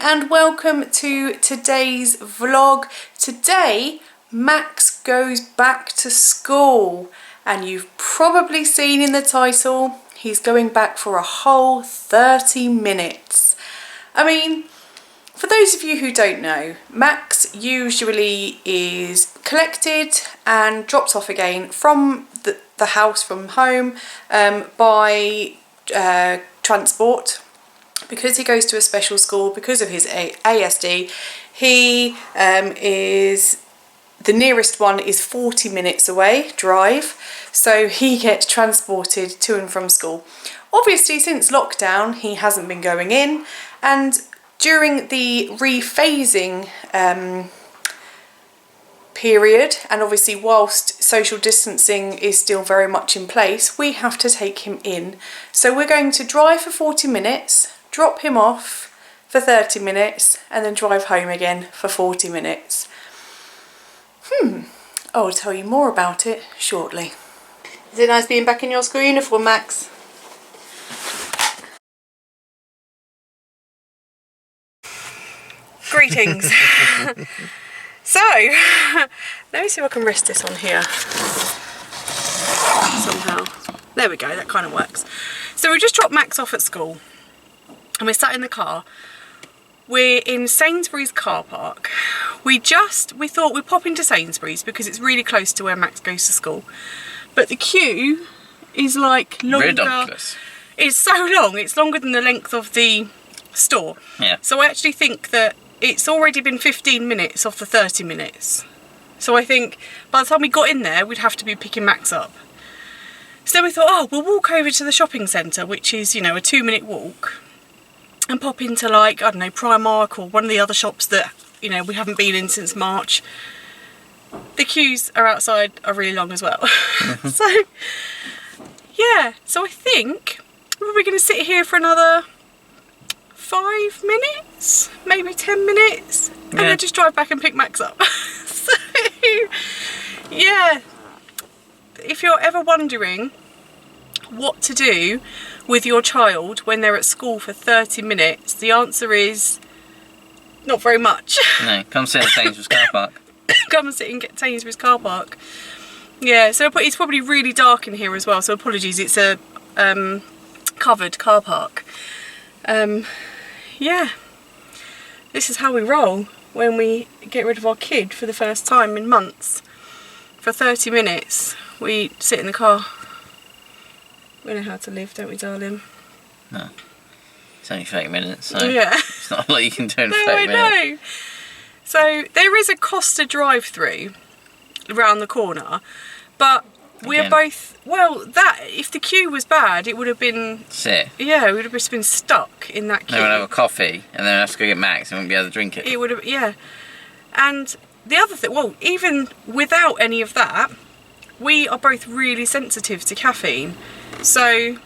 And welcome to today's vlog. Today Max goes back to school, and you've probably seen in the title he's going back for a whole 30 minutes. I mean, for those of you who don't know, Max usually is collected and dropped off again from the house, from home, by transport. Because he goes to a special school, because of his ASD, he is, the nearest one is 40 minutes away, drive, so he gets transported to and from school. Obviously, since lockdown, he hasn't been going in, and during the rephasing period, and obviously whilst social distancing is still very much in place, we have to take him in. So we're going to drive for 40 minutes, drop him off for 30 minutes, and then drive home again for 40 minutes. I'll tell you more about it shortly. Is it nice being back in your school uniform, Max? Greetings. So, let me see if I can rest this on here somehow. There we go, that kind of works. So we just dropped Max off at school, and we're sat in the car. We're in Sainsbury's car park. We thought we'd pop into Sainsbury's because it's really close to where Max goes to school. But the queue is like longer. Ridiculous. It's so long, it's longer than the length of the store. Yeah. So I actually think that it's already been 15 minutes off the 30 minutes. So I think by the time we got in there, we'd have to be picking Max up. So then we thought, oh, we'll walk over to the shopping centre, which is, you know, a 2-minute walk, and pop into, like, I don't know, Primark or one of the other shops that, you know, we haven't been in since March. The queues are outside are really long as well. So, yeah, so I think we're going to sit here for another 5 minutes, maybe 10 minutes, and then just drive back and pick Max up. So, yeah, if you're ever wondering what to do with your child when they're at school for 30 minutes, the answer is not very much. No, come sit in Sainsbury's car park. Come and sit in Sainsbury's car park. Yeah, so it's probably really dark in here as well, so apologies, it's a covered car park. Yeah, this is how we roll when we get rid of our kid for the first time in months. For 30 minutes, we sit in the car. We know how to live, don't we, darling? No. It's only 30 minutes, so yeah. It's not a lot you can do in 30 minutes. No. So there is a Costa drive-through around the corner, but we're both, well, that, if the queue was bad, it would have been... Sit. Yeah, we would have just been stuck in that queue. Then we'd have a coffee, and then I'd have to go get Max, and we wouldn't be able to drink it. It would have, yeah. And the other thing, well, even without any of that, we are both really sensitive to caffeine. So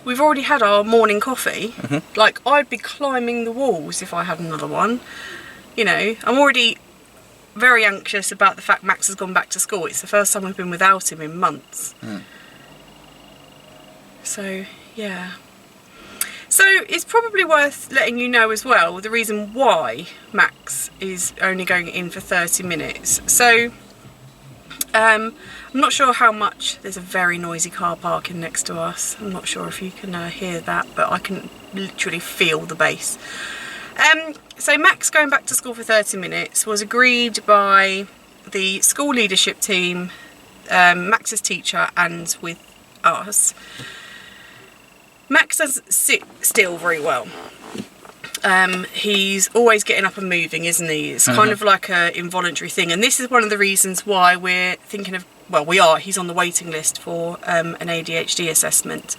we've already had our morning coffee. Like, I'd be climbing the walls if I had another one. You know, I'm already very anxious about the fact Max has gone back to school. It's the first time we've been without him in months. So, yeah. So it's probably worth letting you know as well the reason why Max is only going in for 30 minutes. So, I'm not sure how much, there's a very noisy car parking next to us. I'm not sure if you can hear that, but I can literally feel the bass. So Max going back to school for 30 minutes was agreed by the school leadership team, Max's teacher, and with us. Max does sit still very well. He's always getting up and moving, isn't he? It's kind of like a involuntary thing, and this is one of the reasons why we're thinking of, well, he's on the waiting list for an ADHD assessment.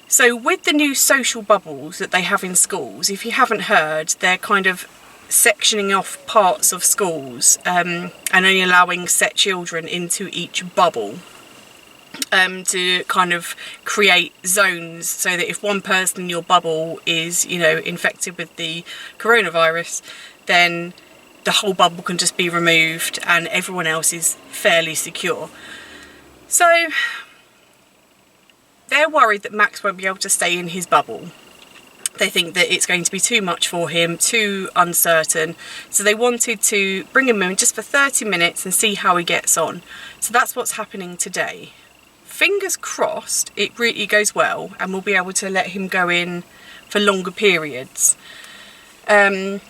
So with the new social bubbles that they have in schools, if you haven't heard, they're kind of sectioning off parts of schools and only allowing set children into each bubble. to kind of create zones so that if one person in your bubble is, you know, infected with the coronavirus, then the whole bubble can just be removed and everyone else is fairly secure. So they're worried that Max won't be able to stay in his bubble. They think that it's going to be too much for him, too uncertain. So they wanted to bring him in just for 30 minutes and see how he gets on. So that's what's happening today. Fingers crossed it really goes well and we'll be able to let him go in for longer periods. That's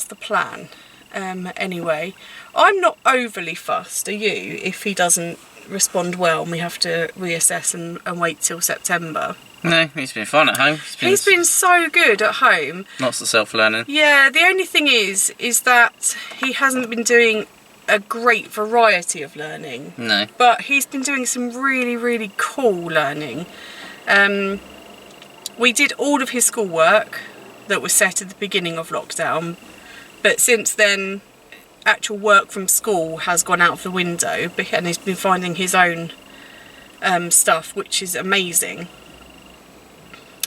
the plan. Anyway, I'm not overly fussed, are you, if he doesn't respond well and we have to reassess and wait till September? No, he's been fine at home. He's been so good at home. Lots of self-learning. Yeah, the only thing is that he hasn't been doing a great variety of learning. No. But he's been doing some really, really cool learning. We did all of his schoolwork that was set at the beginning of lockdown, but since then actual work from school has gone out of the window and he's been finding his own stuff, which is amazing.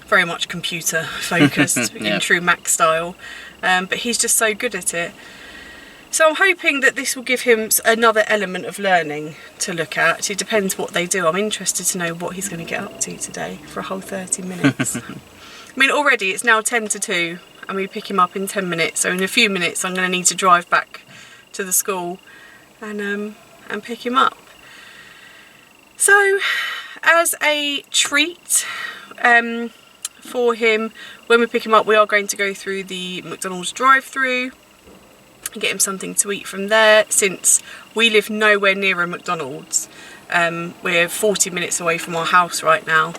Very much computer focused in true Max style, but he's just so good at it. So I'm hoping that this will give him another element of learning to look at. It depends what they do. I'm interested to know what he's going to get up to today for a whole 30 minutes. I mean, already it's now 10 to 2 and we pick him up in 10 minutes. So in a few minutes I'm going to need to drive back to the school and pick him up. So as a treat for him, when we pick him up we are going to go through the McDonald's drive-through and get him something to eat from there, since we live nowhere near a McDonald's. We're 40 minutes away from our house right now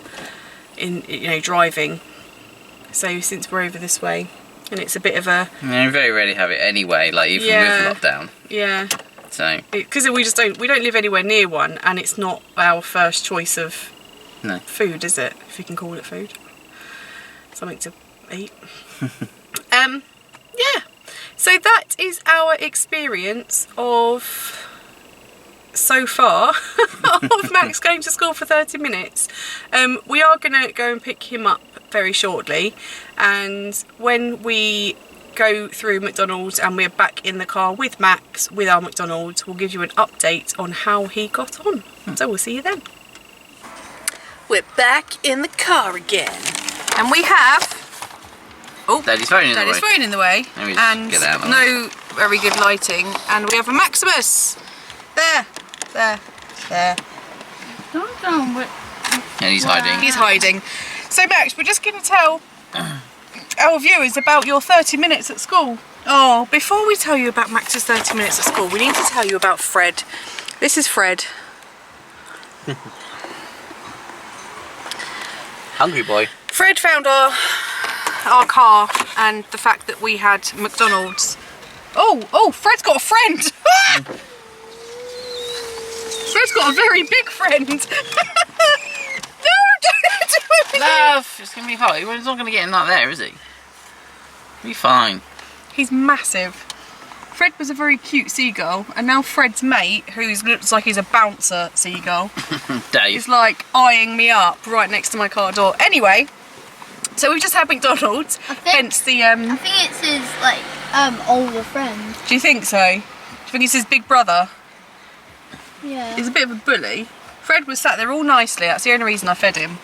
driving, so since we're over this way and it's a bit of a... Yeah, we very rarely have it anyway, like even with lockdown. Yeah. So... Because we don't live anywhere near one and it's not our first choice of food, is it? If you can call it food. Something to eat. Yeah. So that is our experience of so far of Max going to school for 30 minutes. We are going to go and pick him up very shortly, and when we go through McDonald's and we're back in the car with Max with our McDonald's, we'll give you an update on how he got on. So we'll see you then. We're back in the car again and we have Daddy's phone in the way. Daddy's phone in the way, and get out no very good lighting, and we have a Maximus. There. And he's hiding. He's hiding. So Max, we're just going to tell our viewers about your 30 minutes at school. Oh, before we tell you about Max's 30 minutes at school, we need to tell you about Fred. This is Fred. Hungry boy. Fred found our car and the fact that we had McDonald's. Oh, Fred's got a friend. Fred's got a very big friend. No, don't do it. Love, it's going to be hot. He's not going to get in that there, is he? He'll be fine. He's massive. Fred was a very cute seagull, and now Fred's mate, who looks like he's a bouncer seagull, Dave, is like eyeing me up right next to my car door. Anyway, so we've just had McDonald's, hence the I think it's his older friend. Do you think so? Do you think it's his big brother? Yeah. He's a bit of a bully. Fred was sat there all nicely. That's the only reason I fed him.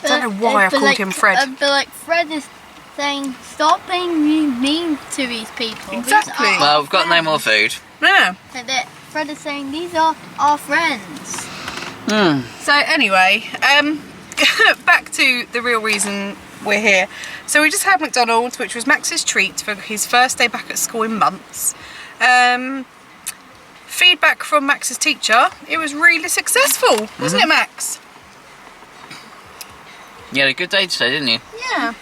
I don't know why I called him Fred. But Fred is saying, stop being mean to these people. Exactly. well, we've got no more food. Yeah. So that Fred is saying, these are our friends. So anyway, back to the real reason we're here. So we just had McDonald's, which was Max's treat for his first day back at school in months. Feedback from Max's teacher, it was really successful, wasn't it, Max? You had a good day today, didn't you? Yeah.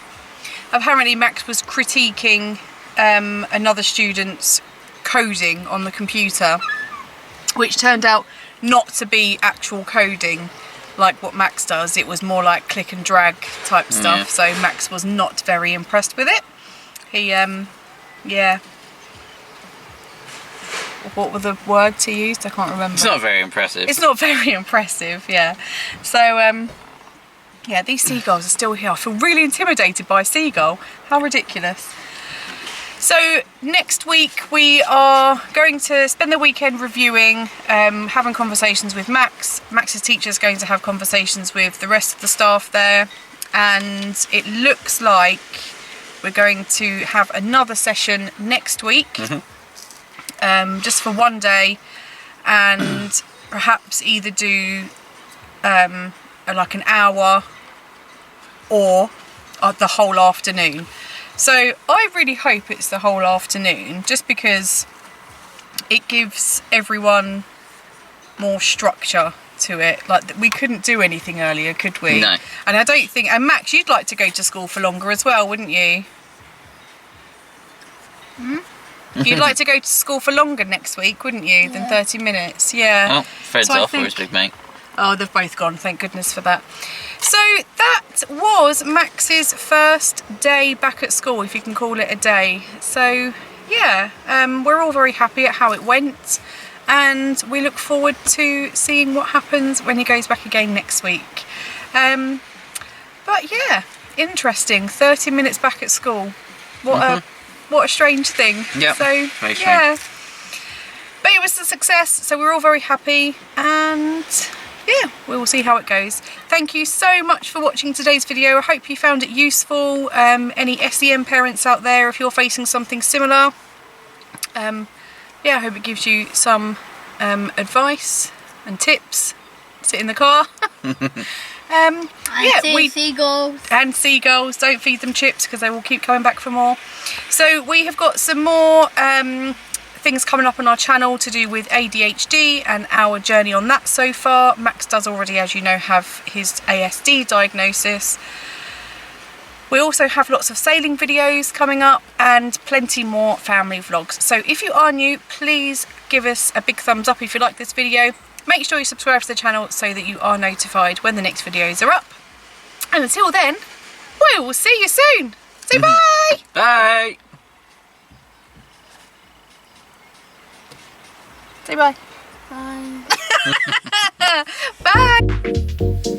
Apparently Max was critiquing another student's coding on the computer, which turned out not to be actual coding like what Max does. It was more like click and drag type stuff, so Max was not very impressed with it. He, yeah. what were the words he used? I can't remember. It's not very impressive. It's not very impressive, yeah. So, yeah, these seagulls are still here. I feel really intimidated by a seagull. How ridiculous. So next week we are going to spend the weekend reviewing, having conversations with Max. Max's teacher is going to have conversations with the rest of the staff there, and it looks like we're going to have another session next week, just for one day, and perhaps either do like an hour or the whole afternoon. So I really hope it's the whole afternoon, just because it gives everyone more structure to it. Like, we couldn't do anything earlier, could we? No. And I don't think, and Max, you'd like to go to school for longer as well, wouldn't you? You'd like to go to school for longer next week, wouldn't you, than 30 minutes? Yeah. Oh, Fred's off for his big mate. Oh, they've both gone, thank goodness for that. So that was Max's first day back at school, if you can call it a day. So yeah, we're all very happy at how it went, and we look forward to seeing what happens when he goes back again next week. But yeah, interesting, 30 minutes back at school. What a strange thing. Yeah, so very strange. yeah, but it was a success, so we're all very happy, and yeah, we will see how it goes. Thank you so much for watching today's video. I hope you found it useful. Any SEM parents out there, if you're facing something similar, yeah, I hope it gives you some advice and tips. Sit in the car. And yeah, seagulls. And seagulls, don't feed them chips because they will keep coming back for more. So we have got some more things coming up on our channel to do with ADHD and our journey on that so far. Max does already, as you know, have his ASD diagnosis. We also have lots of sailing videos coming up and plenty more family vlogs. So if you are new, please give us a big thumbs up if you like this video. Make sure you subscribe to the channel so that you are notified when the next videos are up. And until then, we will see you soon. Say bye! Bye! Say bye. Bye!